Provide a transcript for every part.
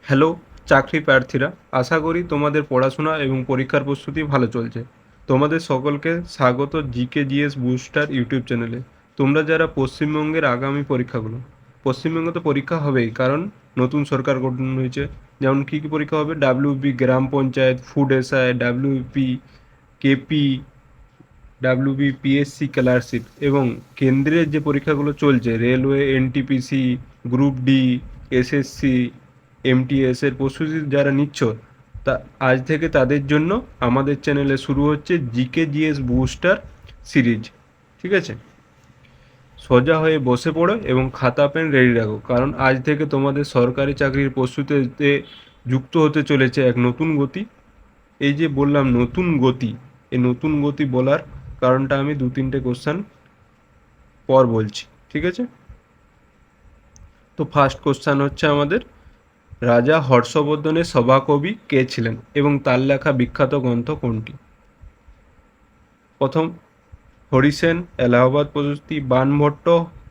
Hello চাকরি প্রার্থীরা, আশা করি তোমাদের পড়াশোনা এবং পরীক্ষার প্রস্তুতি ভালো চলছে। তোমাদের সকলকে স্বাগত জিকে জিএস বুস্টার ইউটিউব চ্যানেলে। তোমরা যারা পশ্চিমবঙ্গের আগামী পরীক্ষাগুলো, পশ্চিমবঙ্গে তো পরীক্ষা হবেই, কারণ নতুন সরকার গঠন হয়েছে। যেমন কী কী পরীক্ষা হবে: ডাব্লিউপি গ্রাম panchayat, food SI, WB KP, WB PSC scholarship, এবং কেন্দ্রের যে পরীক্ষাগুলো চলছে railway, NTPC, group D, SSC, MTS এর প্রস্তুতি যারা নিচ্ছ, তা আজ থেকে তাদের জন্য আমাদের চ্যানেলে শুরু হচ্ছে জিকে জিএস বুস্টার সিরিজ। ঠিক আছে, সোজা হয়ে বসে পড়ো এবং খাতা পেন রেডি রাখো, কারণ আজ থেকে তোমাদের সরকারি চাকরির প্রস্তুতিতে যুক্ত হতে চলেছে এক নতুন গতি। এই যে বললাম নতুন গতি, এই নতুন গতি বলার কারণটা আমি দু তিনটে কোশ্চেন পর বলছি। ঠিক আছে, তো ফার্স্ট কোশ্চেন হচ্ছে আমাদের, রাজা হর্ষবর্ধনের সভাকবি কে ছিলেন এবং তার লেখা বিখ্যাত গ্রন্থ কোনটি? প্রথম, হরিসেন, এলাহাবাদ প্রশস্তি, বাণভট্ট,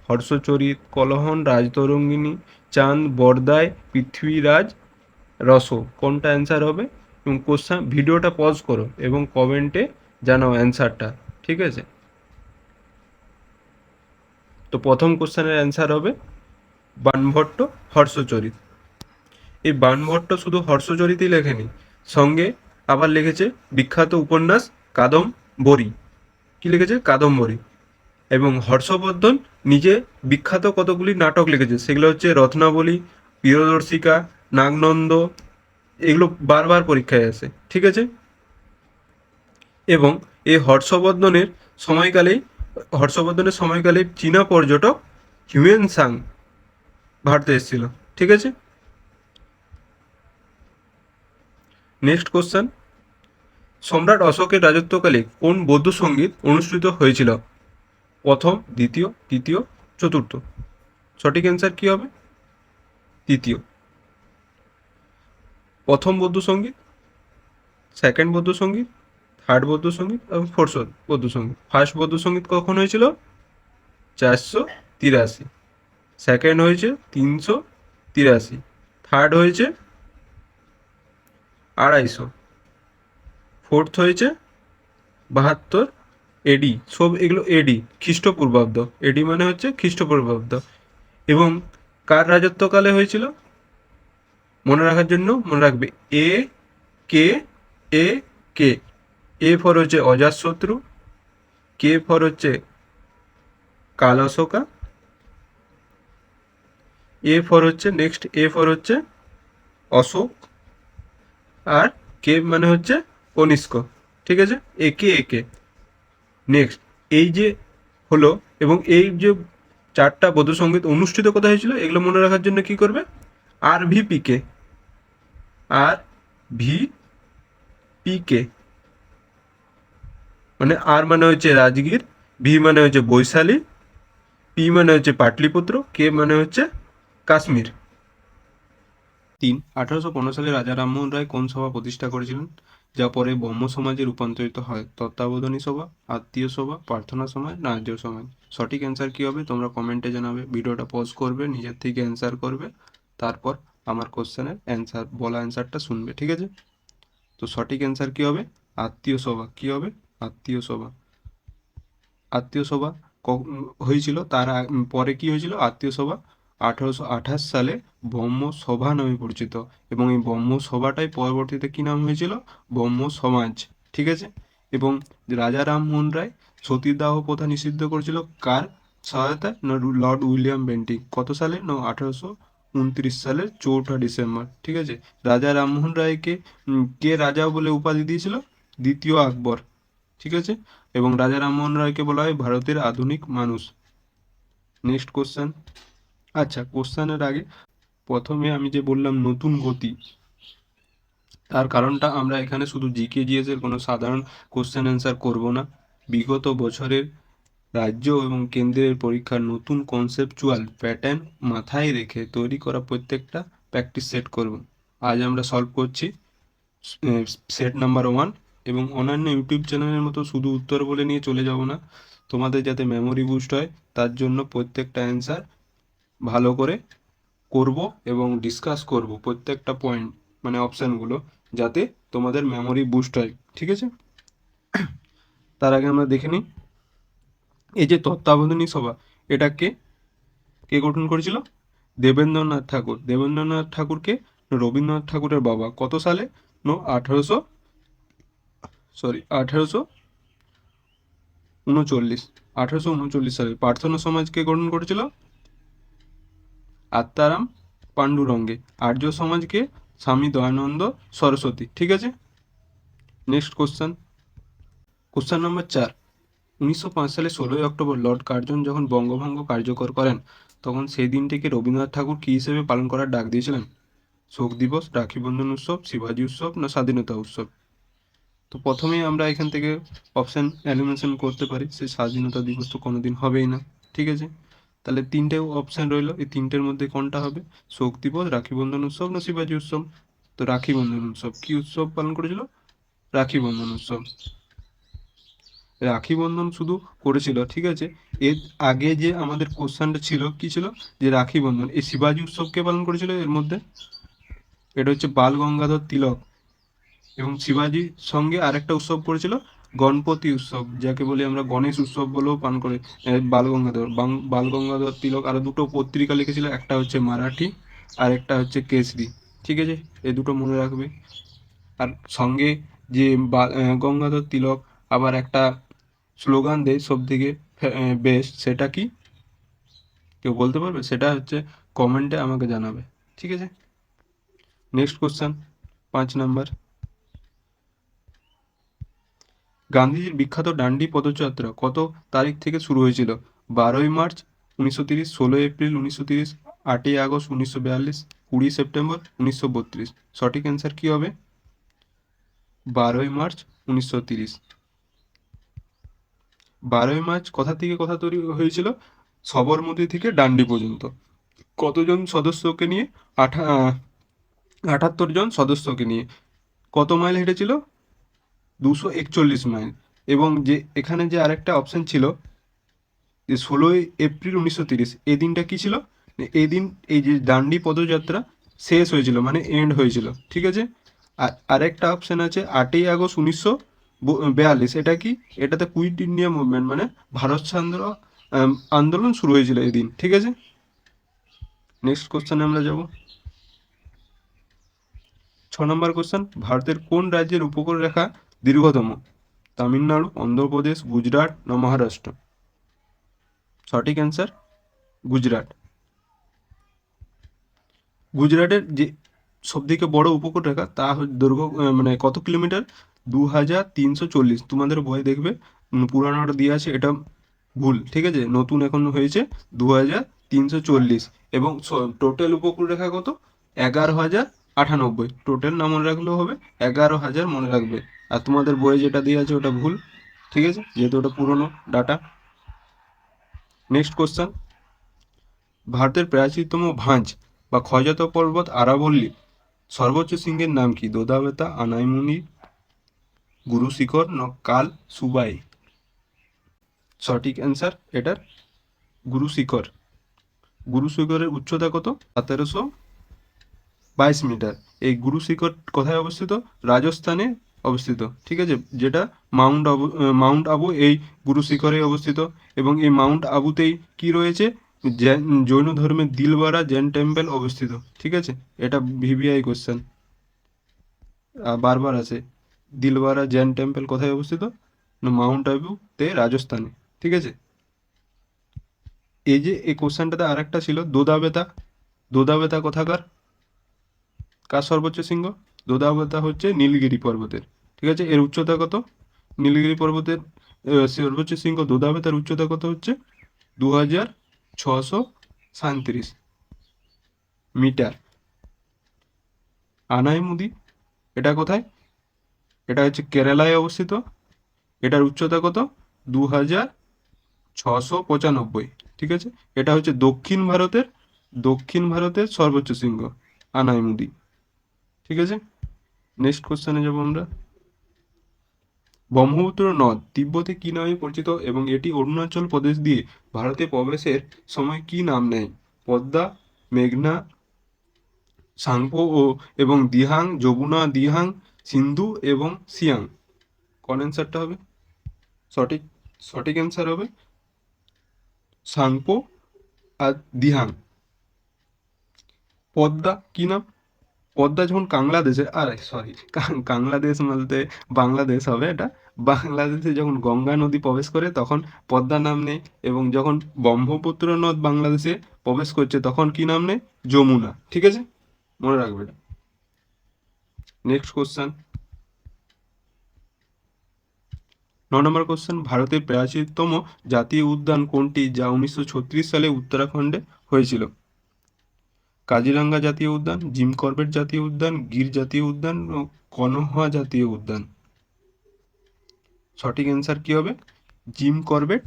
হর্ষচরিত, কলহন, রাজতরঙ্গিনী, চাঁদ বরদায়, পৃথ্বীরাজ রসো। কোনটা অ্যান্সার হবে? এবং কোশ্চেন, ভিডিওটা পজ করো এবং কমেন্টে জানাও অ্যান্সারটা। ঠিক আছে, তো প্রথম কোশ্চেনের অ্যান্সার হবে বাণভট্ট হর্ষচরিত। এই বাণভট্ট শুধু হর্ষচরিতই লেখেনি, সঙ্গে আবার লিখেছে বিখ্যাত উপন্যাস কাদম্বরী। কি লিখেছে? কাদম্বরী। এবং হর্ষবর্ধন নিজে বিখ্যাত কতগুলি নাটক লিখেছে, সেগুলো হচ্ছে রত্নাবলী, প্রিয়দর্শিকা, নাগনন্দ। এগুলো বারবার পরীক্ষায় আসে। ঠিক আছে, এবং এই হর্ষবর্ধনের সময়কালে চীনা পর্যটক হিউয়েন সাং ভারতে এসেছিল। ঠিক আছে, নেক্সট কোশ্চেন, সম্রাট অশোকের রাজত্বকালে কোন বৌদ্ধ সঙ্গীত অনুষ্ঠিত হয়েছিল? প্রথম, দ্বিতীয়, তৃতীয়, চতুর্থ। সঠিক অ্যান্সার কি হবে? তৃতীয়। প্রথম বৌদ্ধ সঙ্গীত, সেকেন্ড বৌদ্ধ সঙ্গীত, থার্ড বৌদ্ধ সঙ্গীত এবং ফোর্থ বৌদ্ধ সঙ্গীত। ফার্স্ট বৌদ্ধ সঙ্গীত কখন হয়েছিল? 483। সেকেন্ড হয়েছে 383। থার্ড হয়েছে 250। ফোর্থ হয়েছে 72 এডি। সব এগুলো এডি, খ্রিস্টপূর্বাব্দ। এডি মানে হচ্ছে খ্রিস্টপূর্বাব্দ। এবং কার রাজত্বকালে হয়েছিল? মনে রাখার জন্য মনে রাখবে এ কে, এ কে। এ ফর হচ্ছে অজাতশত্রু, কে ফর হচ্ছে কাল অশোকা, এ ফর হচ্ছে নেক্সট, এ ফর হচ্ছে অশোক, আর কে মানে হচ্ছে কনিষ্ক। ঠিক আছে, একে একে। নেক্সট, এই যে হলো, এবং এই যে চারটা বৌদ্ধ সঙ্গীত অনুষ্ঠিত কোথায় হয়েছিল, এগুলো মনে রাখার জন্য কি করবে? আর ভি পি কে, আর ভি পি কে। মানে আর মানে হচ্ছে রাজগীর, ভি মানে হচ্ছে বৈশালী, পি মানে হচ্ছে পাটলিপুত্র, কে মানে হচ্ছে কাশ্মীর। 1815 সালে রাজা রামমোহন রায় কোন সভা প্রতিষ্ঠা করেছিলেন, যা পরে ব্রহ্ম সমাজে রূপান্তরিত হয়? তত্ত্বাবধানী সভা, আত্মীয় সভা, প্রার্থনা সমাজ, নার্য সমাজ। সঠিক অ্যান্সার কি হবে তোমরা কমেন্টে জানাবে। ভিডিওটা পজ করবে, নিজের থেকে অ্যান্সার করবে, তারপর আমার কোশ্চেনের অ্যান্সার বলা অ্যান্সারটা শুনবে। ঠিক আছে, তো সঠিক অ্যান্সার কি হবে? আত্মীয় সভা। কি হবে? আত্মীয় সভা। আত্মীয় সভা হয়েছিল, তার পরে কি হয়েছিল? আত্মীয় সভা 1828 সালে ব্রহ্ম সভা নামে পরিচিত, এবং এই ব্রহ্ম সভাটাই পরবর্তীতে কি নাম হয়েছিল? ব্রহ্ম সমাজ। ঠিক আছে, এবং রাজা রামমোহন রায় সতীদাহ প্রথা নিষিদ্ধ করেছিল কার সহায়তায়? না, লর্ড উইলিয়াম বেন্টিং। কত সালে? না, 1829 সালের 4ঠা ডিসেম্বর। ঠিক আছে, রাজা রামমোহন রায়কে কে রাজা বলে উপাধি দিয়েছিল? দ্বিতীয় আকবর। ঠিক আছে, এবং রাজা রামমোহন রায়কে বলা হয় ভারতের আধুনিক মানুষ। Next question. আচ্ছা, কোশ্চেনের আগে প্রথমে আমি যে বললাম নতুন গতি, তার কারণটা আমরা এখানে শুধু জিকে জিএস এর কোনো সাধারণ কোশ্চেন অ্যান্সার করব না। বিগত বছরের রাজ্য এবং কেন্দ্রের পরীক্ষার নতুন কনসেপচুয়াল প্যাটার্ন মাথায় রেখে তৈরি করা প্রত্যেকটা প্র্যাকটিস সেট করব। আজ আমরা সলভ করছি সেট নাম্বার 1। এবং অন্যান্য ইউটিউব চ্যানেলের মতো শুধু উত্তর বলে নিয়ে চলে যাব না, তোমাদের যাতে মেমোরি বুস্ট হয় তার জন্য প্রত্যেকটা অ্যান্সার ভালো করে করব এবং ডিসকাস করব প্রত্যেকটা পয়েন্ট, মানে অপশানগুলো, যাতে তোমাদের মেমোরি বুস্ট হয়। ঠিক আছে, তার আগে আমরা দেখে নিই এই যে তত্ত্বাবধানী সভা, এটাকে কে গঠন করেছিল? দেবেন্দ্রনাথ ঠাকুর। দেবেন্দ্রনাথ ঠাকুরকে রবীন্দ্রনাথ ঠাকুরের বাবা। কত সালে? নো 1839 সালে। প্রার্থনা সমাজকে গঠন করেছিল আত্মারাম পাণ্ডুরঙ্গে। আর্য সমাজকে স্বামী দয়ানন্দ সরস্বতী। ঠিক আছে, নেক্সট কোশ্চেন নাম্বার 4। 1905 সালে 16 অক্টোবর লর্ড কার্জন যখন বঙ্গভঙ্গ কার্যকর করেন, তখন সেই দিনটিকে রবীন্দ্রনাথ ঠাকুর কী হিসেবে পালন করার ডাক দিয়েছিলেন? শোক দিবস, রাখি বন্ধন উৎসব, শিবাজী উৎসব না স্বাধীনতা উৎসব? তো প্রথমেই আমরা এখান থেকে অপশান এলিমিনেশন করতে পারি, সে স্বাধীনতা দিবস তো কোনোদিন হবেই না। ঠিক আছে, তাহলে তিনটে অপশান রইলো, এই তিনটের মধ্যে কোনটা হবে? শোক দিবস, রাখি বন্ধন উৎসব না শিবাজী উৎসব? তো রাখি বন্ধন উৎসব। কি উৎসব পালন করেছিল? রাখি বন্ধন উৎসব। রাখি বন্ধন শুধু করেছিল, ঠিক আছে। এর আগে যে আমাদের কোশ্চেনটা ছিল কি ছিল, যে রাখি বন্ধন, এই শিবাজী উৎসবকে পালন করেছিল এর মধ্যে? এটা হচ্ছে বাল গঙ্গাধর তিলক। এবং শিবাজির সঙ্গে আরেকটা উৎসব করেছিল গণপতি উৎসব, যাকে বলি আমরা গণেশ উৎসব বলেও পালন করে বাল গঙ্গাধর তিলক আরো দুটো পত্রিকা লিখেছিল, একটা হচ্ছে মারাঠি আর একটা হচ্ছে কেসরি। ঠিক আছে, এই দুটো মনে রাখবে। আর সঙ্গে যে গঙ্গাধর তিলক আবার একটা স্লোগান দেয় সব থেকে বেস্ট, সেটা কি কেউ বলতে পারবে? সেটা হচ্ছে কমেন্টে আমাকে জানাবে। ঠিক আছে, নেক্সট কোশ্চেন 5 নাম্বার। গান্ধীজির বিখ্যাত ডান্ডি পদযাত্রা কত তারিখ থেকে শুরু হয়েছিল? 12ই মার্চ 1930, 16 এপ্রিল 1930, 8ই আগস্ট 1942, 20 সেপ্টেম্বর 1932? সঠিক অ্যান্সার কি হবে? 12ই মার্চ 1930। 12ই মার্চ কোথা থেকে কথা তৈরি হয়েছিল? সবরমতী থেকে ডান্ডি পর্যন্ত। কতজন সদস্যকে নিয়ে? 78 জন সদস্যকে নিয়ে। কত মাইল হেঁটেছিল? 241 মাইল। এবং যে এখানে যে আরেকটা অপশন ছিল, যে 16 এপ্রিল 1930, এই দিনটা কি ছিল? এই দিন এই যে ডান্ডি পদযাত্রা শেষ হয়েছিল, মানে এন্ড হয়েছিল। ঠিক আছে, আর আরেকটা অপশন আছে 8ই আগস্ট 1942। এটা কি? এটাতে কুইট ইন্ডিয়া মুভমেন্ট, মানে ভারত ছাড়ো আন্দোলন শুরু হয়েছিল এদিন। ঠিক আছে, নেক্সট কোশ্চেনে আমরা যাব। 6 নম্বর কোশ্চেন। ভারতের কোন রাজ্যের উপকূল রেখা দীর্ঘতম? তামিলনাড়ু, অন্ধ্রপ্রদেশ, গুজরাট না মহারাষ্ট্র? সঠিক অ্যান্সার গুজরাট। গুজরাটের যে সবথেকে বড় উপকূল রেখা, তা দৈর্ঘ্য মানে কত কিলোমিটার? 2340। তোমাদের বইয়ে দেখবে পুরানোটা দিয়ে আছে, এটা ভুল। ঠিক আছে, নতুন এখন হয়েছে 2340। এবং টোটাল উপকূল রেখা কত? 11,098। টোটাল না মনে রাখলেও হবে, 11,000 মনে রাখবে। আর তোমাদের বইয়ে যেটা দিয়ে আছে ওটা ভুল। ঠিক আছে, যেহেতু ওটা পুরনো ডাটা। Next question. ভারতের প্রাচীনতম ভাঁজ বা ক্ষয়জাত পর্বত আরাবল্লী সর্বোচ্চ শৃঙ্গের নাম কি? দোদাবেতা, আনাইমুনি, গুরু শিখর না কাল সুবাই? সঠিক অ্যান্সার এটার গুরু শিখর। গুরু শিখরের উচ্চতা কত? 1722 মিটার। এই গুরু শিখর কোথায় অবস্থিত? রাজস্থানে অবস্থিত। ঠিক আছে, যেটা মাউন্ট আবু এই গুরু শিখরে অবস্থিত। এবং এই মাউন্ট আবুতেই কি রয়েছে? জৈন ধর্মের দিলবারা জৈন টেম্পল অবস্থিত। ঠিক আছে, এটা ভিভিআই কোশ্চেন বারবার আছে। দিলবারা জৈন টেম্পল কোথায় অবস্থিত? না মাউন্ট আবুতে, রাজস্থানে। ঠিক আছে, এই যে এই কোশ্চেনটাতে আরেকটা ছিল দোদাবেতা। দোদাবেতা কোথাকার? কার সর্বোচ্চ শৃঙ্গ? দোদাবেতা হচ্ছে নীলগিরি পর্বতের। ঠিক আছে, এর উচ্চতা কত? নীলগিরি পর্বতের সর্বোচ্চ শৃঙ্গ দোদাবেতার উচ্চতা কত হচ্ছে? 2637 মিটার। আনাইমুদি এটা কোথায়? এটা হচ্ছে কেরালায় অবস্থিত। এটার উচ্চতা কত? 2695। ঠিক আছে, এটা হচ্ছে দক্ষিণ ভারতের সর্বোচ্চ শৃঙ্গ আনাইমুদি। ঠিক আছে, নেক্সট কোশ্চেনে যাব আমরা। ব্রহ্মপুত্র নদ তিব্বতে কি নামে পরিচিত এবং এটি অরুণাচল প্রদেশ দিয়ে ভারতে প্রবেশের সময় কি নাম নেয়? পদ্মা, মেঘনা, সাংপো ও এবং দিহাং, যমুনা, দিহাং, সিন্ধু এবং সিয়াং। কোন অ্যান্সারটা হবে? সঠিক সঠিক অ্যান্সার হবে সাংপো আর দিহাং। পদ্মা কি নাম? পদ্মা যখন বাংলাদেশে, আরে সরি, বাংলাদেশ বলতে বাংলাদেশ হবে এটা। বাংলাদেশে যখন গঙ্গা নদী প্রবেশ করে তখন পদ্মা নাম নেয়, এবং যখন ব্রহ্মপুত্র নদ বাংলাদেশে প্রবেশ করছে তখন কি নাম নেয়? যমুনা। ঠিক আছে, মনে রাখবে এটা। নেক্সট কোশ্চেন, 9 নম্বর কোশ্চেন, ভারতের প্রাচীনতম জাতীয় উদ্যান কোনটি যা 1936 সালে উত্তরাখণ্ডে হয়েছিল? কাজিরাঙ্গা জাতীয় উদ্যান, জিম করবেট জাতীয় উদ্যান, গির জাতীয় উদ্যান ও কনহা জাতীয় উদ্যান। সঠিক অ্যান্সার কি হবে? জিম করবেট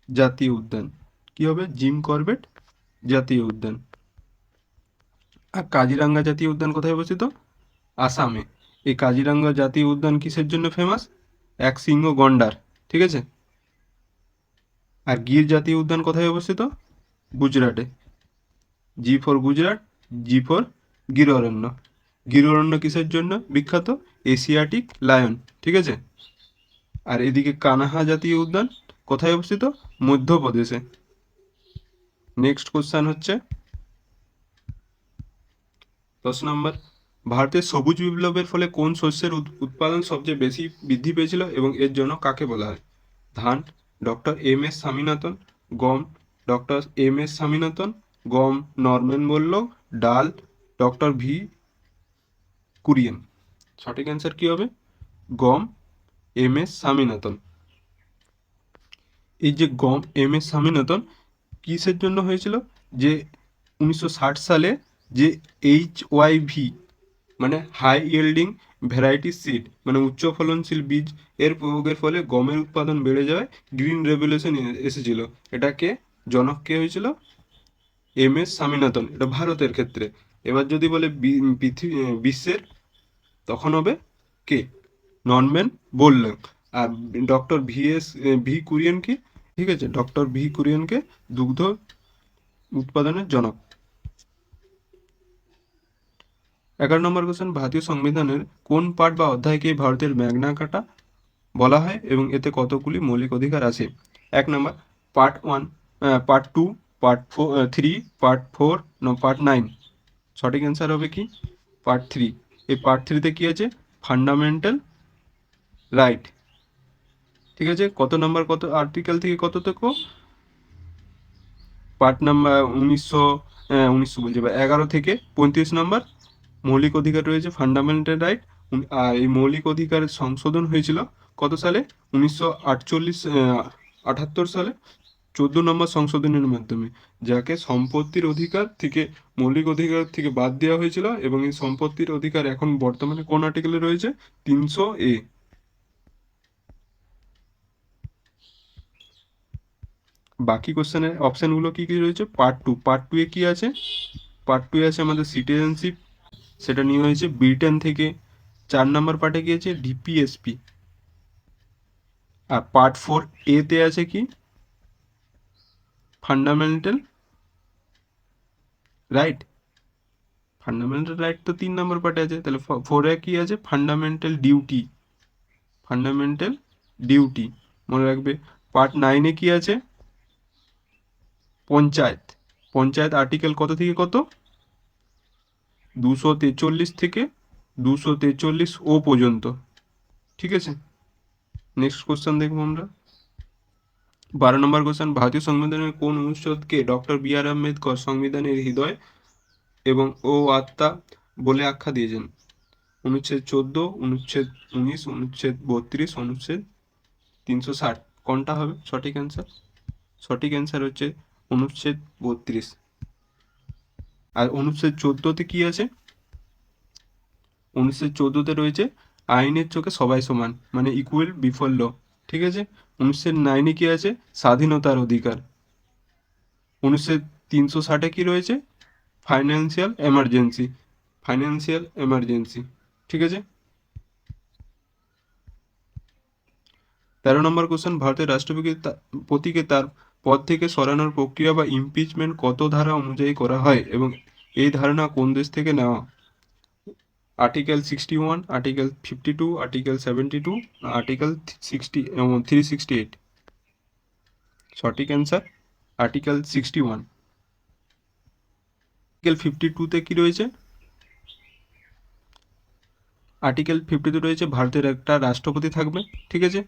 জাতীয় উদ্যান। কি হবে? জিম করবেট জাতীয় উদ্যান। আর কাজিরাঙ্গা জাতীয় উদ্যান কোথায় অবস্থিত? আসামে। এই কাজিরাঙ্গা জাতীয় উদ্যান কিসের জন্য ফেমাস? এক সিংহ গন্ডার। ঠিক আছে। আর গির জাতীয় উদ্যান কোথায় অবস্থিত? গুজরাটে। G for Gujarat, G for Gir অরণ্য। গির অরণ্য কিসের জন্য বিখ্যাত? Asiatic lion. ঠিক আছে। আর এদিকে কানহা জাতীয় উদ্যান কোথায় অবস্থিত? মধ্যপ্রদেশে। নেক্সট কোশ্চেন হচ্ছে 10 নম্বর, ভারতের সবুজ বিপ্লবের ফলে কোন শস্যের উৎপাদন সবচেয়ে বেশি বৃদ্ধি পেয়েছিল এবং এর জন্য কাকে বলা হয়? ধান, ডক্টর এম এস স্বামীনাথন। গম, ডক্টর এম এস স্বামীনাথন। গম, নরম্যান বোরলগ। ডাল, ডক্টর ভি কুরিয়েন। সঠিক অ্যান্সার কি হবে? গম, এম এস স্বামীনাথন। এই যে গম এম এস স্বামীনাথন কিসের জন্য হয়েছিল? যে 1960 সালে যে HYV, মানে হাই ইয়েল্ডিং ভ্যারাইটি সিড, মানে উচ্চ ফলনশীল বীজ এর প্রয়োগের ফলে গমের উৎপাদন বেড়ে যাওয়ায় গ্রিন রেভলিউশন এসেছিল। এটাকে জনক কে হয়েছিল? M S Swaminathan. এটা ভারতের ক্ষেত্রে। এবার যদি বলে বিশ্বের, তখন হবে কে? Norman Borlaug. আর ডক্টর ভি কুরিয়েনকে, ঠিক আছে, ডক্টর ভি কুরিয়েনকে দুগ্ধ উৎপাদনের জনক। 11 নম্বর কোশ্চেন, ভারতীয় সংবিধানের কোন পার্ট বা অধ্যায়কে ভারতের ম্যাগনা কার্টা বলা হয় এবং এতে কতগুলি মৌলিক অধিকার আছে? 1 number, part 1, part 2, part 3, part 4, part 9। সঠিক অ্যান্সার হবে কি? পার্ট 3। এই পার্ট 3তে কি আছে? Fundamental right. ঠিক আছে। কত নাম্বার, কত আর্টিকেল থেকে কত থেকে? পার্ট নাম্বার 1900 বলছি বা 11 থেকে 35 নম্বর মৌলিক অধিকার রয়েছে, ফান্ডামেন্টাল রাইট। আর এই মৌলিক অধিকার সংশোধন হয়েছিল কত সালে? 1978 সালে 14 নম্বর সংশোধনের মাধ্যমে, যাকে সম্পত্তির অধিকার থেকে মৌলিক অধিকার থেকে বাদ দেওয়া হয়েছিল, এবং এই সম্পত্তির অধিকার এখন বর্তমানে কোন আর্টিকেলে রয়েছে? 300A। বাকি কোশ্চেনের অপশানগুলো কি কি রয়েছে? পার্ট 2 এ কি আছে? পার্ট 2 আছে আমাদের সিটিজেনশিপ, সেটা নিয়ে হয়েছে ব্রিটেন থেকে। 4 নম্বর পার্টে কি আছে? ডিপিএসপি। আর পার্ট 4 এতে আছে কি? Fundamental right. ফান্ডামেন্টাল রাইট তো 3 নম্বর পার্টে আছে, তাহলে 4-এ কি আছে? Fundamental duty. ফান্ডামেন্টাল ডিউটি মনে রাখবে। পার্ট 9-এ কি আছে? পঞ্চায়েত। পঞ্চায়েত আর্টিকেল কত থেকে কত? 243 থেকে 243 পর্যন্ত। ঠিক আছে। নেক্সট কোশ্চেন দেখবো আমরা। 12 নম্বর কোশ্চেন, ভারতীয় সংবিধানের কোন অনুচ্ছেদকে ডক্টর বি আর আম্বেদকর সংবিধানের হৃদয় এবং ও আত্মা বলে আখ্যা দিয়েছেন? অনুচ্ছেদ 14, অনুচ্ছেদ 19, অনুচ্ছেদ 32, অনুচ্ছেদ 360। কোনটা হবে সঠিক অ্যান্সার? সঠিক অ্যান্সার হচ্ছে অনুচ্ছেদ 32। আর অনুচ্ছেদ 14তে কি আছে? অনুচ্ছেদ 14তে রয়েছে আইনের চোখে সবাই সমান, মানে ইকুয়াল বিফোর ল। ঠিক আছে। অনুচ্ছেদ 9-এ কি আছে? স্বাধীনতার অধিকার। অনুচ্ছেদ 360-এ কি রয়েছে? Financial emergency. Financial emergency. ঠিক আছে। 13 নম্বর কোশ্চেন, ভারতের রাষ্ট্রপতিকে তার পদ থেকে সরানোর প্রক্রিয়া বা ইমপিচমেন্ট কত ধারা অনুযায়ী করা হয় এবং এই ধারণা কোন দেশ থেকে নেওয়া? Article 61, article 52, article 72, article 368। সঠিক অ্যান্সার আর্টিকেল 61। আর্টিকেল 52-তে কি রয়েছে? আর্টিকেল 52 রয়েছে ভারতের একটা রাষ্ট্রপতি থাকবে, ঠিক আছে।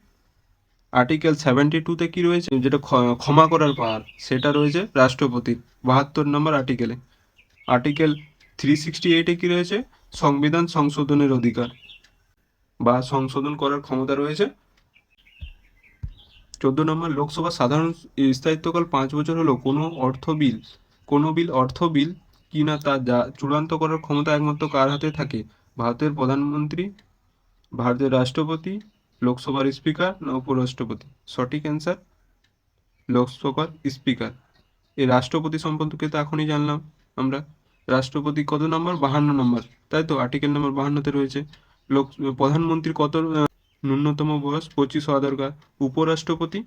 আর্টিকেল 72-তে কি রয়েছে, যেটা ক্ষমা করার পাওয়ার, সেটা রয়েছে রাষ্ট্রপতির, 72 নম্বর আর্টিকেলে। আর্টিকেল 368-এ কি রয়েছে? সংবিধান সংশোধনের অধিকার বা সংশোধন করার ক্ষমতা রয়েছে। 14 নম্বর, লোকসভা সাধারণ স্থায়িত্বকাল 5 বছর হলো কোনো বিল অর্থ বিল কিনা তা যা চূড়ান্ত করার ক্ষমতা একমাত্র কার হাতে থাকে? ভারতের প্রধানমন্ত্রী, ভারতের রাষ্ট্রপতি, লোকসভার স্পিকার না উপরাষ্ট্রপতি? সঠিক অ্যান্সার লোকসভার স্পিকার। এই রাষ্ট্রপতি সম্পর্কে তো এখনই জানলাম আমরা। রাষ্ট্রপতি কত নম্বর? 52 নম্বর, তাই তো, আর্টিকেল নম্বর 52-তে রয়েছে। লোক প্রধানমন্ত্রীর কত ন্যূনতম বয়স 25 হওয়া দরকার। উপরাষ্ট্রপতি,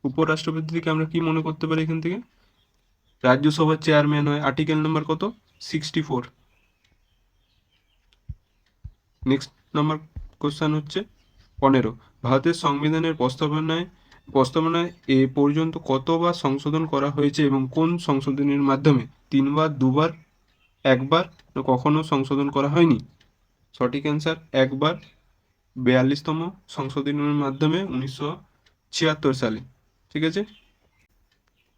উপরাষ্ট্রপতি থেকে আমরা কি মনে করতে পারি এখান থেকে? রাজ্যসভার চেয়ারম্যান হয়, আর্টিকেল নাম্বার কত? 64। নেক্সট নাম্বার কোশ্চেন হচ্ছে 15। ভারতের সংবিধানের প্রস্তাবনায় এ পর্যন্ত কতবার সংশোধন করা হয়েছে এবং কোন সংশোধনের মাধ্যমে? 3বার, 2বার, 1বার, কখনো সংশোধন করা হয়নি? সঠিক অ্যান্সার 1বার, 42তম সংশোধনের মাধ্যমে 1976 সালে, ঠিক আছে।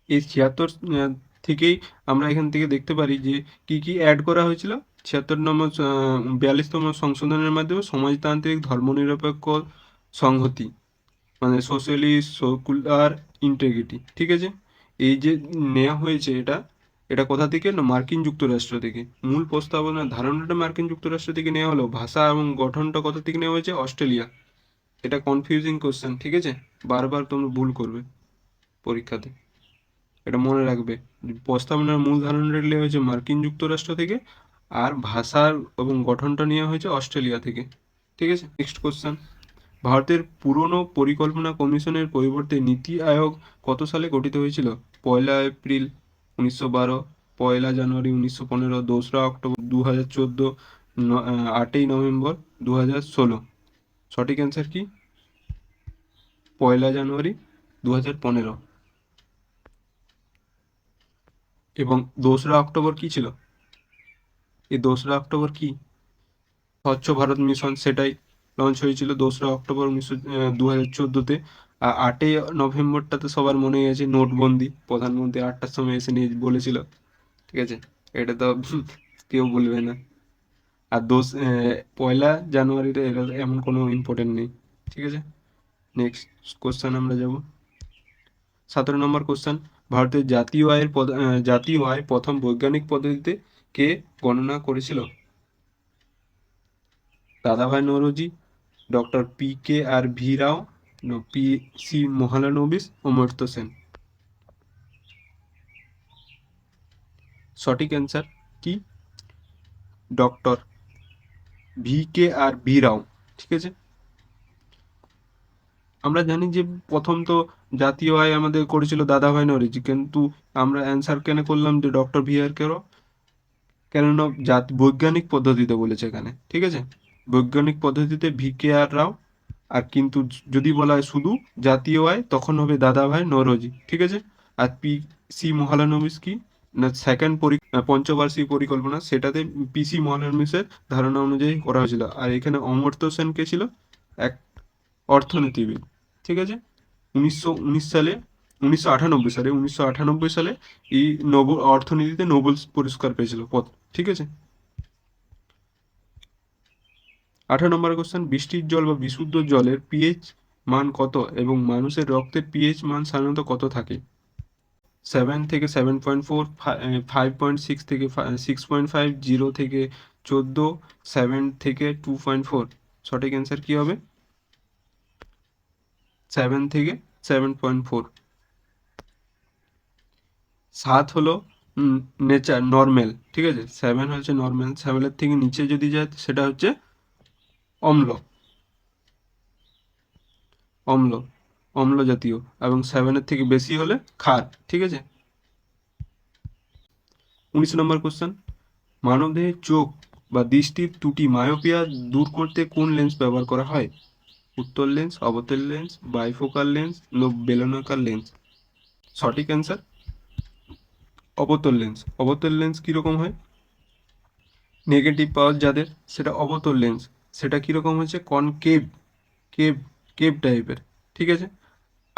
এই 76 থেকেই আমরা এখান থেকে দেখতে পারি যে কি কি অ্যাড করা হয়েছিল। 42তম সংশোধনের মাধ্যমে সমাজতান্ত্রিক, ধর্মনিরপেক্ষ, সংহতি, মানে সোশ্যালিস্ট, সেকুলার, ইন্টিগ্রিটি, ঠিক আছে। এই যে নেওয়া হয়েছে, এটা এটা কোথা থেকে? না, মার্কিন যুক্তরাষ্ট্র থেকে। মূল প্রস্তাবনার ধারণাটা মার্কিন যুক্তরাষ্ট্র থেকে নেওয়া হলো, ভাষা এবং গঠনটা কোথা থেকে নেওয়া হয়েছে? অস্ট্রেলিয়া। এটা কনফিউজিং কোশ্চেন, ঠিক আছে, বারবার তোমরা ভুল করবে পরীক্ষাতে, এটা মনে রাখবে। প্রস্তাবনার মূল ধারণাটা নেওয়া হয়েছে মার্কিন যুক্তরাষ্ট্র থেকে, আর ভাষার এবং গঠনটা নেওয়া হয়েছে অস্ট্রেলিয়া থেকে, ঠিক আছে। নেক্সট কোশ্চেন, ভারতের পুরনো পরিকল্পনা কমিশনের পরিবর্তে নীতি আয়োগ কত সালে গঠিত হয়েছিল? 1 এপ্রিল 1912, 1 জানুয়ারি 1915, 2রা অক্টোবর 2014, 8ই নভেম্বর 2016? সঠিক অ্যান্সার কি? 1 জানুয়ারি 2015। এবং 2রা অক্টোবর কি ছিল? এই 2রা অক্টোবর কি? স্বচ্ছ ভারত মিশন, সেটাই লঞ্চ হয়েছিল 2রা অক্টোবর 2014-তে। আর 8ই নভেম্বরটা তো সবার মনেই আছে, নোটবন্দি, প্রধানমন্ত্রী 8টার সময় এসে নিয়ে বলেছিল, ঠিক আছে, এটা তো কেউ বলবে না। আর 1 জানুয়ারিতে এটা এমন কোনো ইম্পর্টেন্ট নেই, ঠিক আছে। নেক্সট কোশ্চেন আমরা যাব 17 নম্বর কোশ্চেন, ভারতের জাতীয় আয় প্রথম বৈজ্ঞানিক পদ্ধতিতে কে গণনা করেছিল? দাদাভাই নৌরোজি, ডক্টর PKR রাও, PC মহলানবিস, অমর্ত্য সেন? সঠিক অ্যান্সার কি? ডক্টর VKR রাও, ঠিক আছে। আমরা জানি যে প্রথম তো জাতীয় আয় আমাদের করেছিল দাদাভাই নৌরোজি, কিন্তু আমরা অ্যান্সার কেন করলাম যে ডক্টর VKR রাও? কেননা বৈজ্ঞানিক পদ্ধতিতে বলেছে এখানে, ঠিক আছে, বৈজ্ঞানিক পদ্ধতিতে VKR রাও। আর কিন্তু যদি বলা হয় শুধু জাতীয় আয়, তখন হবে দাদাভাই নৌরোজি, ঠিক আছে। আর PC মহলানবিস কি না, পঞ্চবার্ষিক পরিকল্পনা, সেটাতে PC মহলানবিসের ধারণা অনুযায়ী করা হয়েছিল। আর এখানে অমর্ত্য সেন কে ছিল? এক অর্থনীতিবিদ, ঠিক আছে। 1998 সালে এই অর্থনীতিতে নোবেল পুরস্কার পেয়েছিল ঠিক আছে। 18 নম্বর কোশ্চেন, বৃষ্টির জল বা বিশুদ্ধ জলের পিএইচ মান কত এবং মানুষের রক্তের পিএইচ মান সাধারণত কত থাকে? 7 থেকে 7.4, 5.6 থেকে 6.5, 0 থেকে 14, 7 থেকে 2.4? সঠিক অ্যান্সার কি হবে? 7 থেকে 7.4। 7 হলো নর্মাল, ঠিক আছে, 7 হচ্ছে নর্মাল, 7-এর থেকে নিচে যদি যায় সেটা হচ্ছে অম্ল, অম্ল অম্ল জাতীয়, এবং 7-এর থেকে বেশি হলে ক্ষার, ঠিক আছে। 19 নম্বর কোশ্চেন, মানবদেহের চোখ বা দৃষ্টির ত্রুটি মায়োপিয়া দূর করতে কোন লেন্স ব্যবহার করা হয়? উত্তল লেন্স, অবতল লেন্স, বাইফোকাল লেন্স, বেলনাকার লেন্স। সঠিক অ্যান্সার অবতল লেন্স। অবতল লেন্স কীরকম হয়? নেগেটিভ পাওয়ার যাদের, সেটা অবতল লেন্স। সেটা কীরকম হচ্ছে? কনকেভ, কেভ কেভ টাইপের, ঠিক আছে।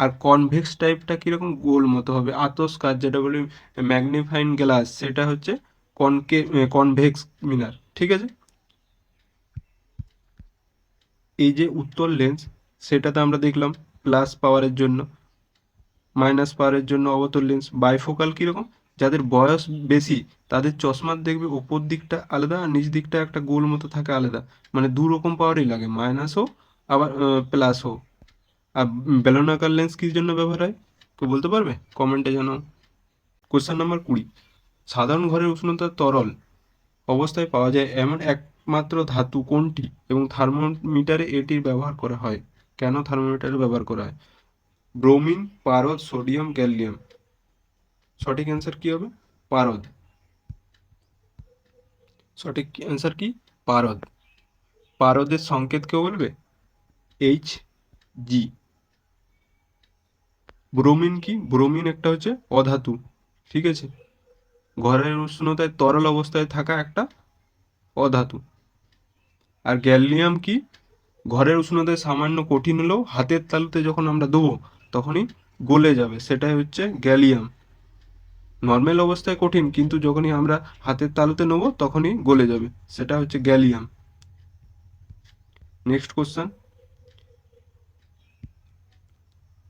আর কনভেক্স টাইপটা কীরকম? গোল মতো হবে। আতস্কার যেটা বলি ম্যাগনিফাইং গ্লাস, সেটা হচ্ছে কনভেক্স মিনার, ঠিক আছে। এই যে উত্তল লেন্স, সেটাতে আমরা দেখলাম প্লাস পাওয়ারের জন্য, মাইনাস পাওয়ারের জন্য অবতল লেন্স। বাইফোকাল কীরকম? যাদের বয়স বেশি তাদের চশমার দেখবে ওপর দিকটা আলাদা আর নিচ দিকটা একটা গোল মতো থাকে আলাদা, মানে দু রকম পাওয়ারই লাগে, মাইনাসও আবার প্লাসও। আর বেলনাকার লেন্স কী জন্য ব্যবহার হয়? কেউ বলতে পারবে? কমেন্টে জানাও। কোশ্চেন নাম্বার 20, সাধারণ ঘরের উষ্ণতা তরল অবস্থায় পাওয়া যায় এমন একমাত্র ধাতু কোনটি এবং থার্মোমিটারে এটির ব্যবহার করা হয়? কেন থার্মোমিটারে ব্যবহার করা হয়? ব্রোমিন, পারদ, সোডিয়াম, গ্যালিয়াম। সঠিক অ্যান্সার কি হবে? পারদ। সঠিক অ্যান্সার কি? পারদ। পারদের সংকেত কেউ বলবে? Hg। ব্রোমিন কি? ব্রোমিন একটা হচ্ছে অধাতু, ঠিক আছে, ঘরের উষ্ণতায় তরল অবস্থায় থাকা একটা অধাতু। আর গ্যালিয়াম কি? ঘরের উষ্ণতায় সামান্য কঠিন হলেও হাতের তালুতে যখন আমরা দেবো তখনই গলে যাবে, সেটাই হচ্ছে গ্যালিয়াম। নর্মাল অবস্থায় কঠিন, কিন্তু যখনই আমরা হাতের তালুতে নেবো তখনই গলে যাবে, সেটা হচ্ছে গ্যালিয়াম। নেক্সট কোশ্চেন,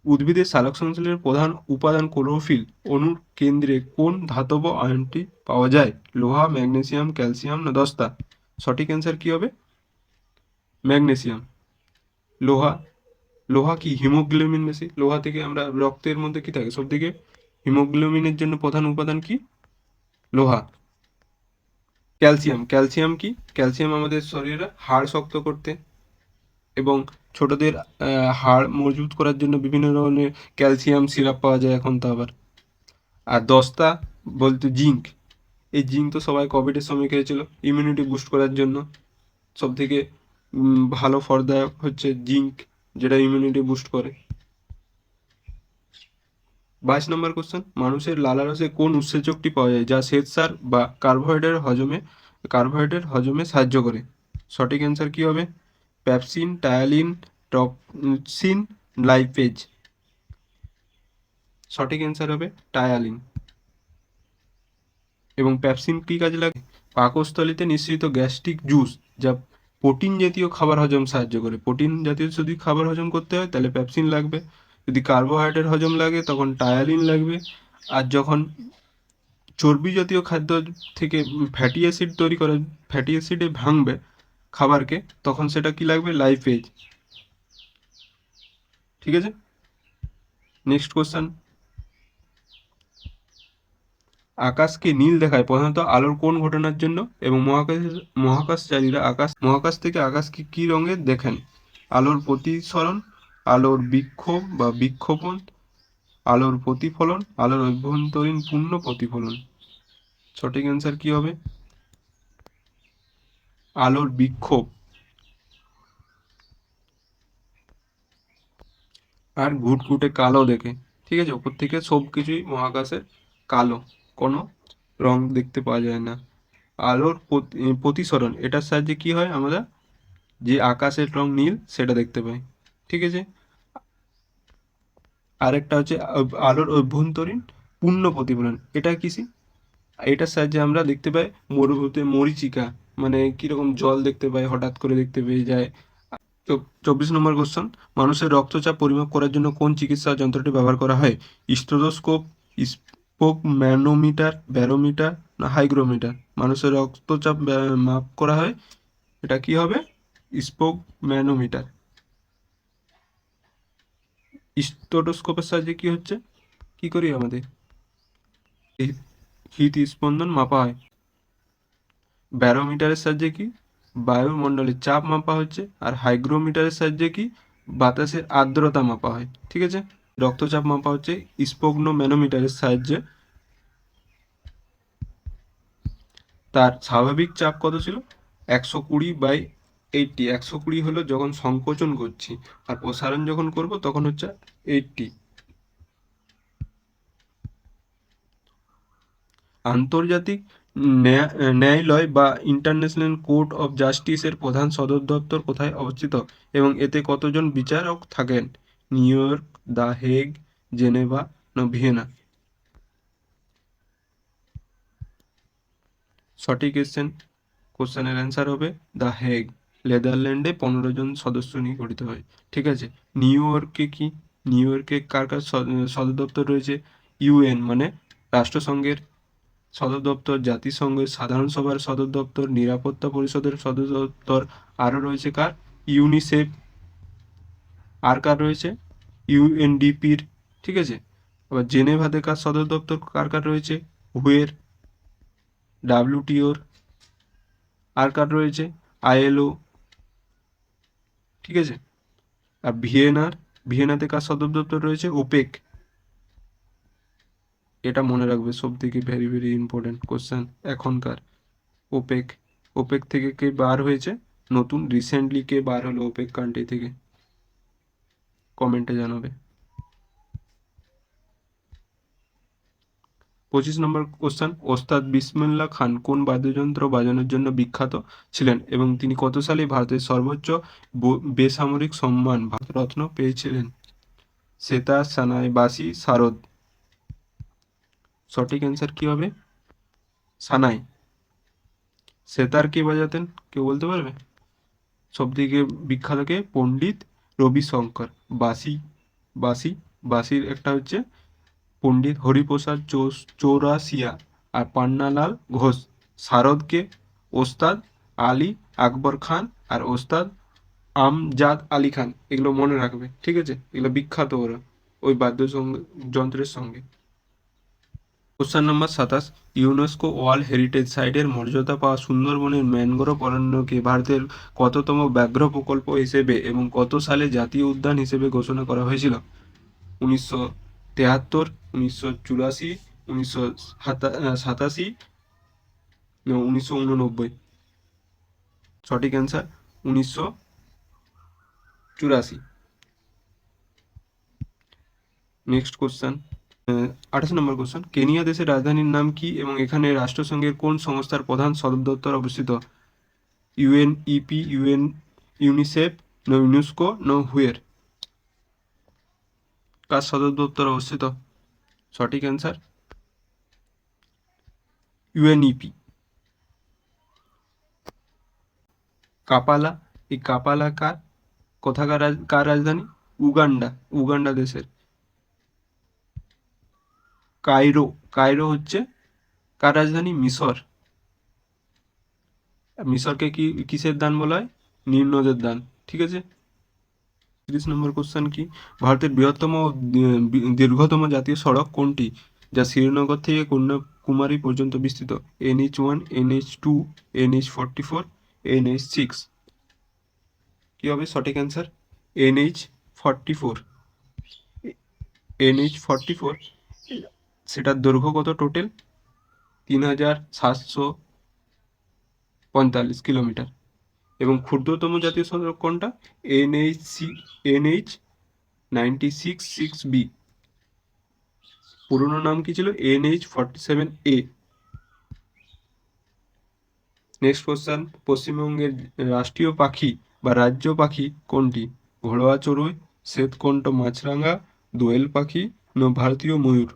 উদ্ভিদের সালোকসংশ্লেষের প্রধান উপাদান ক্লোরোফিল অণুর কেন্দ্রে কোন ধাতব আয়নটি পাওয়া যায়? লোহা, ম্যাগনেসিয়াম, ক্যালসিয়াম না দস্তা? সঠিক অ্যান্সার কি হবে? ম্যাগনেসিয়াম। লোহা, লোহা কি? হিমোগ্লোবিন বেশি, লোহা থেকে আমরা রক্তের মধ্যে কি থাকে সব থেকে? হিমোগ্লোবিনের জন্য প্রধান উপাদান কি? লোহা। ক্যালসিয়াম, ক্যালসিয়াম কি? ক্যালসিয়াম আমাদের শরীরে হাড় শক্ত করতে এবং ছোটদের হাড় মজবুত করার জন্য বিভিন্ন ধরনের ক্যালসিয়াম সিরাপ পাওয়া যায় এখন তো আবার। আর দস্তা বলতে জিঙ্ক, এই জিঙ্ক তো সবাই কোভিডের সময় খেয়েছিল ইমিউনিটি বুস্ট করার জন্য। সব থেকে ভালো ফলদায়ক হচ্ছে জিঙ্ক, যেটা ইমিউনিটি বুস্ট করে। 22 নম্বর কোশ্চেন, মানুষের লালারসে কোন উৎসেচকটি পাওয়া যায় যা শ্বেতসার বা কার্বোহাইড্রেট হজমে সাহায্য করে? সঠিক অ্যান্সার কি হবে? প্যাপসিন, টায়ালিন, টপসিন, লাইপেজ। সঠিক অ্যান্সার হবে টায়ালিন। এবং প্যাপসিন কী কাজে লাগে? পাকস্থলীতে নিঃসৃত গ্যাস্ট্রিক জুস, যা প্রোটিন জাতীয় খাবার হজম সাহায্য করে। প্রোটিন জাতীয় যদি খাবার হজম করতে হয় তাহলে প্যাপসিন লাগবে, যদি কার্বোহাইড্রেট হজম লাগে তখন টায়ালিন লাগবে, আর যখন চর্বি জাতীয় খাদ্য থেকে ফ্যাটি অ্যাসিড তৈরি করে, ফ্যাটি অ্যাসিডে ভাঙবে খাবারকে, তখন সেটা কি লাগবে? লাইপেজ, ঠিক আছে। নেক্সট কোশ্চেন, আকাশকে নীল দেখায় প্রধানত আলোর কোন ঘটনার জন্য এবং মহাকাশচারীরা মহাকাশ থেকে আকাশকে কী রঙের দেখেন? আলোর প্রতিসরণ, আলোর বিক্ষোভ বা বিক্ষোভণ, আলোর প্রতিফলন, আলোর অভ্যন্তরীণ পূর্ণ প্রতিফলন। সঠিক অ্যান্সার কি হবে? আলোর বিক্ষোভ। আর ঘুটঘুটে কালো দেখে, ঠিক আছে, ওপর থেকে সব কিছুই মহাকাশে কালো, কোনো রং দেখতে পাওয়া যায় না। আলোর প্রতিসরণ, এটার সাহায্যে কি হয়? আমরা যে আকাশের রং নীল সেটা দেখতে পাই, ঠিক আছে। আরেকটা হচ্ছে আলোর অভ্যন্তরীণ পূর্ণ প্রতিফলন, এটা কিসি? এটার সাহায্যে আমরা দেখতে পাই মরুভূমিতে মরীচিকা, মানে কিরকম জল দেখতে পাই, হঠাৎ করে দেখতে পেয়ে যায়। 24 নম্বর কোশ্চেন, মানুষের রক্তচাপ পরিমাপ করার জন্য কোন চিকিৎসা যন্ত্রটি ব্যবহার করা হয়? স্টেথোস্কোপ, স্পোক ম্যানোমিটার, ব্যারোমিটার না হাইগ্রোমিটার? মানুষের রক্তচাপ মাপ করা হয়, এটা কি হবে? Spoke manometer. স্টেথোস্কোপের সাহায্যে কি হচ্ছে, কি করি আমাদের? হৃদস্পন্দন মাপা হয়। ব্যারোমিটারের সাহায্যে কি? বায়ুমণ্ডলের চাপ মাপা হচ্ছে। আর হাইগ্রোমিটারের সাহায্যে কি? বাতাসের আর্দ্রতা মাপা হয়, ঠিক আছে। রক্তচাপ মাপা হচ্ছে স্পোগনো ম্যানোমিটারের সাহায্যে। তার স্বাভাবিক চাপ কত ছিল? 120/80। 120 হলো যখন সংকোচন করছি, আর প্রসারণ যখন করব তখন হচ্ছে 80। আন্তর্জাতিক ন্যায়ালয় বা ইন্টারন্যাশনাল কোর্ট অফ জাস্টিসের প্রধান সদর দপ্তর কোথায় অবস্থিত এবং এতে কতজন বিচারক থাকেন? New York, the Hague, Geneva না ভিয়েনা? সঠিক কোশ্চেনের অ্যান্সার হবে দ্য হেগ। নেদারল্যান্ডে 15 জন সদস্য নিয়ে গঠিত হয়। ঠিক আছে। নিউ ইয়র্কে কি? নিউ ইয়র্কে কার কার সদর দপ্তর রয়েছে? ইউএন মানে রাষ্ট্রসংঘের সদর দপ্তর, জাতিসংঘের সাধারণ সভার সদর দপ্তর, নিরাপত্তা পরিষদের সদর দপ্তর, আরও রয়েছে কার? ইউনিসেফ। আর কার রয়েছে? ইউএনডিপির। ঠিক আছে। আবার জেনেভাতে কার সদর দপ্তর কার কার রয়েছে? হুয়ের, ডাব্লিউটিওর। আর কার রয়েছে? আইএলও। ঠিক আছে। আর ভিয়েনাতে কার সদর দপ্তর রয়েছে? ওপেক। এটা মনে রাখবে, সব থেকে ভেরি ভেরি ইম্পর্টেন্ট কোশ্চেন এখনকার। ওপেক। ওপেক থেকে কে বার হয়েছে? নতুন রিসেন্টলি কে বার হলো ওপেক কান্ট্রি থেকে? কমেন্টে জানাবে। 25 নম্বর কোশ্চেন, ওস্তাদ বিসমিল্লাহ খান কোন বাদ্যযন্ত্র বাজানোর জন্য বিখ্যাত ছিলেন এবং তিনি কত সালে ভারতের সর্বোচ্চ বেসামরিক সম্মান ভারতরত্ন পেয়েছিলেন? সেতার, সানাই, বাঁশি, সারদ? সঠিক অ্যান্সার কি হবে? সানাই। সেতার কে বাজাতেন, কেউ বলতে পারবে? সবথেকে বিখ্যাত কে? পণ্ডিত রবিশঙ্কর। বাঁশি, বাঁশি বাঁশির একটা হচ্ছে পণ্ডিত হরিপ্রসাদ চৌরাসিয়া আর পান্নালাল ঘোষ। শারদকে? ওস্তাদ আলী আকবর খান আর ওস্তাদ আমজাদ আলী খান। এগুলো মনে রাখবে, ঠিক আছে? এগুলো বিখ্যাত ওরা ওই যন্ত্রের সঙ্গে। Question number 27, UNESCO world heritage সাইটের মর্যাদা পাওয়া সুন্দরবনের ম্যানগ্রোভ অরণ্যকে ভারতের কততম ব্যাঘ্র প্রকল্প হিসেবে এবং কত সালে জাতীয় উদ্যান হিসেবে ঘোষণা করা হয়েছিল? 1973, 1984, 1987 না 1989? সঠিক অ্যান্সার 1984। নেক্সট কোশ্চেন, 28 নম্বর কোশ্চেন, কেনিয়া দেশের রাজধানীর নাম কি এবং এখানে রাষ্ট্রসংঘের কোন সংস্থার প্রধান সদর দপ্তর অবস্থিত? ইউএনইপি, ইউনিসেফ, না ইউনেস্কো, না হুয়ের? কার সদর দপ্তর অবস্থিত? সঠিক অ্যান্সার ইউএনইপি। কাপালা, এই কাপালা কার রাজধানী? উগান্ডা, উগান্ডা দেশের। কায়রো, কায়রো হচ্ছে কার রাজধানী? মিশর। মিশরকে কিসের দান বলা হয়? নীল নদের দান। ঠিক আছে। 30 নম্বর কোশ্চেন কি, ভারতের বৃহত্তম ও দীর্ঘতম জাতীয় সড়ক কোনটি যা শ্রীনগর থেকে কন্যাকুমারী পর্যন্ত বিস্তৃত? NH1, NH2, NH44, NH6? কি হবে সঠিক অ্যান্সার? NH44। NH44, সেটার দৈর্ঘ্য কত টোটাল? 3745 কিলোমিটার। এবং ক্ষুদ্রতম জাতীয় সড়ক কোনটা? NH96 6B। পুরোনো নাম কি ছিল? NH47A। নেক্সট কোশ্চেন, পশ্চিমবঙ্গের রাষ্ট্রীয় পাখি বা রাজ্য পাখি কোনটি? ঘোড়োয়া চড়ুই, শ্বেতকণ্ঠ মাছরাঙা, দোয়েল পাখি, না ভারতীয় ময়ূর?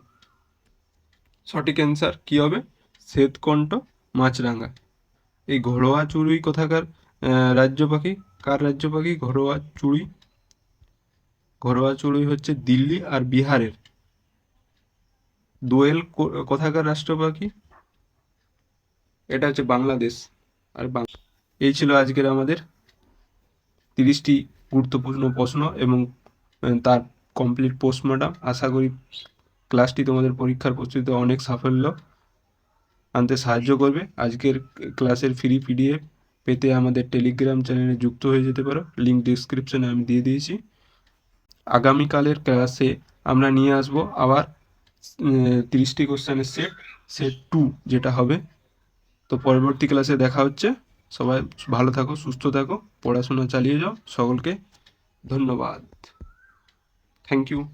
সঠিক অ্যান্সার কি হবে? শ্বেতকণ্ঠ মাছরাঙা। এই ঘোড়োয়া চড়ুই কোথাকার রাজ্য পাখি? কার রাজ্য পাখি ঘোড়োয়া চড়ুই? ঘোড়োয়া চড়ুই হচ্ছে দিল্লি আর বিহারের। দোয়েল কোথাকার রাষ্ট্র পাখি? এটা হচ্ছে বাংলাদেশ আর এই ছিল আজকের আমাদের 30টি গুরুত্বপূর্ণ প্রশ্ন এবং তার কমপ্লিট পোস্টমর্টম। আশা করি ক্লাসটি তোমাদের পরীক্ষার প্রস্তুতিতে অনেক সাফল্য আনতে সাহায্য করবে। আজকের ক্লাসের ফ্রি PDF পেতে আমাদের টেলিগ্রাম চ্যানেলে যুক্ত হয়ে যেতে পারো, লিঙ্ক ডিসক্রিপশনে আমি দিয়ে দিয়েছি। আগামীকালের ক্লাসে আমরা নিয়ে আসবো আবার 30টি কোশ্চেনের সেট 2 যেটা হবে। তো পরবর্তী ক্লাসে দেখা হচ্ছে। সবাই ভালো থাকো, সুস্থ থাকো, পড়াশোনা চালিয়ে যাও। সকলকে ধন্যবাদ। Thank you.